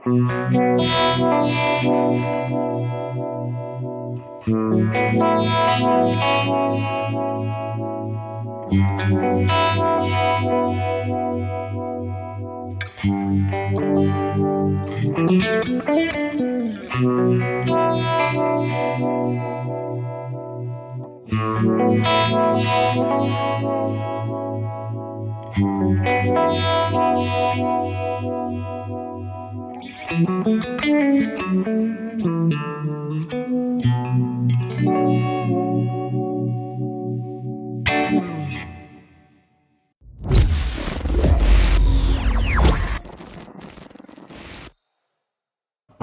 Hi,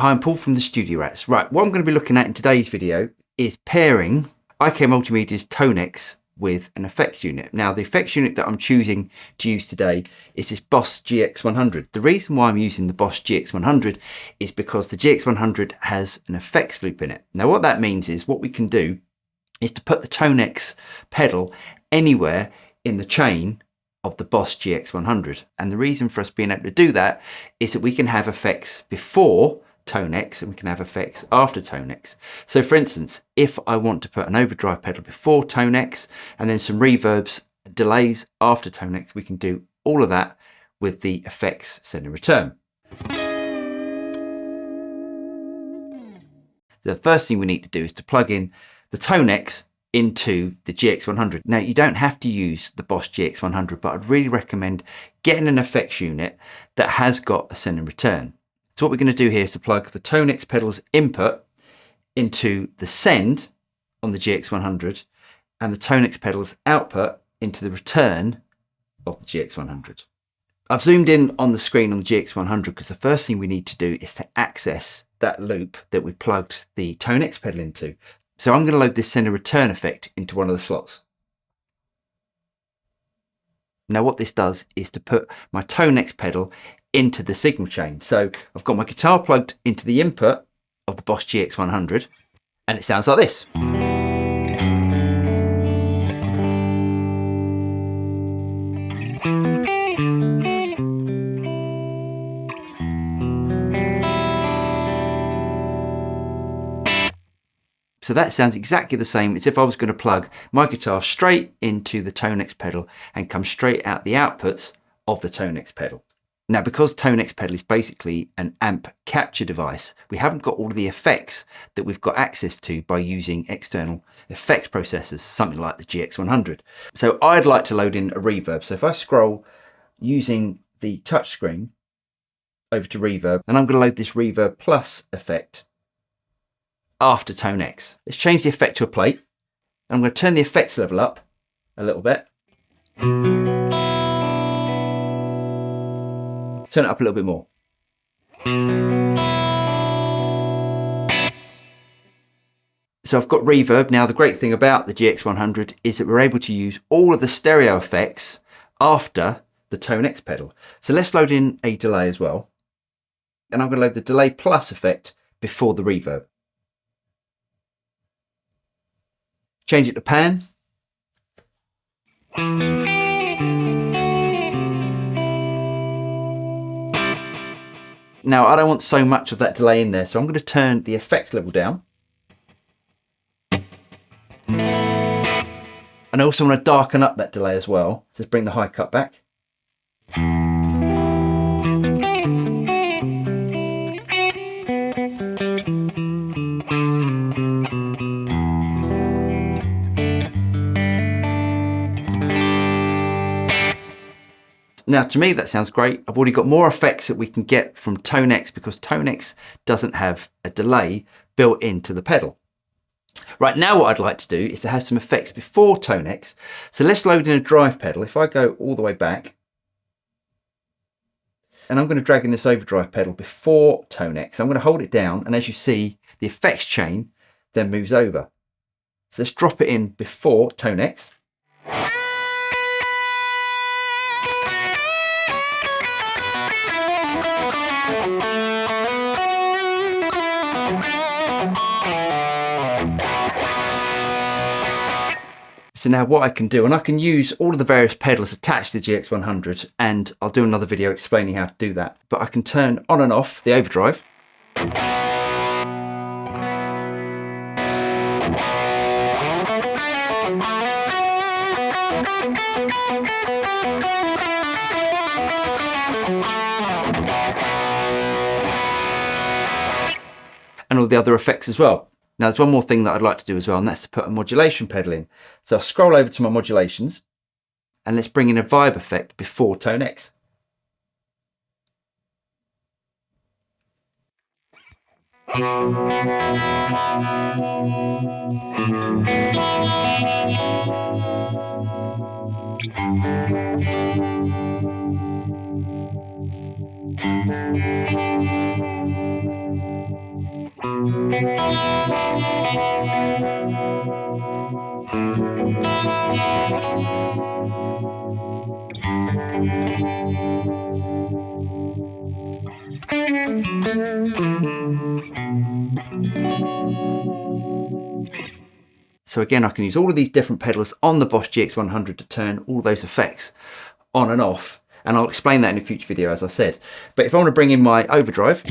I'm Paul from the Studio Rats. Right, what I'm going to be looking at in today's video is pairing IK Multimedia's TONEX with an effects unit. Now, the effects unit that I'm choosing to use today is this Boss GX-100. The reason why I'm using the Boss GX-100 is because the GX-100 has an effects loop in it. Now, what that means is what we can do is to put the TONEX pedal anywhere in the chain of the Boss GX-100. And the reason for us being able to do that is that we can have effects before TONEX and we can have effects after TONEX. So for instance, if I want to put an overdrive pedal before TONEX and then some reverbs, delays after TONEX, we can do all of that with the effects send and return. The first thing we need to do is to plug in the TONEX into the GX100. Now, you don't have to use the Boss GX100, but I'd really recommend getting an effects unit that has got a send and return. So what we're going to do here is to plug the TONEX pedal's input into the send on the GX100 and the TONEX pedal's output into the return of the GX100. I've zoomed in on the screen on the GX100 because the first thing we need to do is to access that loop that we plugged the TONEX pedal into. So I'm going to load this send and return effect into one of the slots. Now what this does is to put my TONEX pedal into the signal chain. So I've got my guitar plugged into the input of the Boss GX100 and it sounds like this. So that sounds exactly the same as if I was going to plug my guitar straight into the TONEX pedal and come straight out the outputs of the TONEX pedal. Now, because TONEX pedal is basically an amp capture device, we haven't got all of the effects that we've got access to by using external effects processors, something like the GX100. So I'd like to load in a reverb. So if I scroll using the touchscreen over to reverb, and I'm going to load this reverb plus effect after TONEX. Let's change the effect to a plate. I'm going to turn the effects level up a little bit. Turn it up a little bit more. So I've got reverb. Now the great thing about the GX100 is that we're able to use all of the stereo effects after the TONEX pedal. So let's load in a delay as well. And I'm going to load the delay plus effect before the reverb. Change it to pan. Now I don't want so much of that delay in there, so I'm going to turn the effects level down. And I also want to darken up that delay as well. So let's bring the high cut back. Now, to me, that sounds great. I've already got more effects that we can get from TONEX because TONEX doesn't have a delay built into the pedal. Right, now what I'd like to do is to have some effects before TONEX. So let's load in a drive pedal. If I go all the way back, and I'm going to drag in this overdrive pedal before TONEX. I'm going to hold it down, and as you see, the effects chain then moves over. So let's drop it in before TONEX. So now what I can do, and I can use all of the various pedals attached to the GX-100, and I'll do another video explaining how to do that, but I can turn on and off the overdrive. And all the other effects as well. Now there's one more thing that I'd like to do as well, and that's to put a modulation pedal in. So I'll scroll over to my modulations, and let's bring in a vibe effect before TONEX. So again, I can use all of these different pedals on the Boss GX100 to turn all those effects on and off. And I'll explain that in a future video, as I said. But if I want to bring in my overdrive,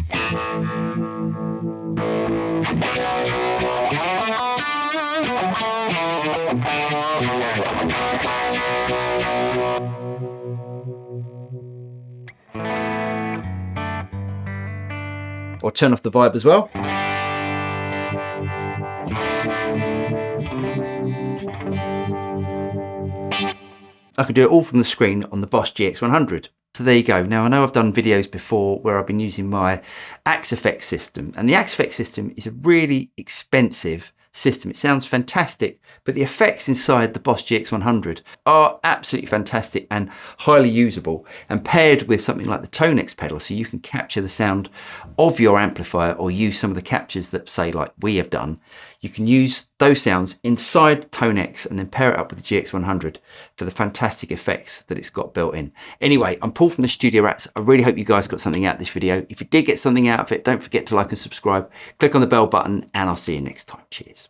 or turn off the vibe as well. I can do it all from the screen on the Boss GX100. So there you go. Now I know I've done videos before where I've been using my Axe Effects system, and the Axe Effects system is a really expensive system. It sounds fantastic, but the effects inside the Boss GX100 are absolutely fantastic and highly usable, and paired with something like the TONEX pedal, so you can capture the sound of your amplifier or use some of the captures that, say, like we have done. You can use those sounds inside TONEX and then pair it up with the GX100 for the fantastic effects that it's got built in. Anyway, I'm Paul from the Studio Rats. I really hope you guys got something out of this video. If you did get something out of it, don't forget to like and subscribe, click on the bell button, and I'll see you next time. Cheers.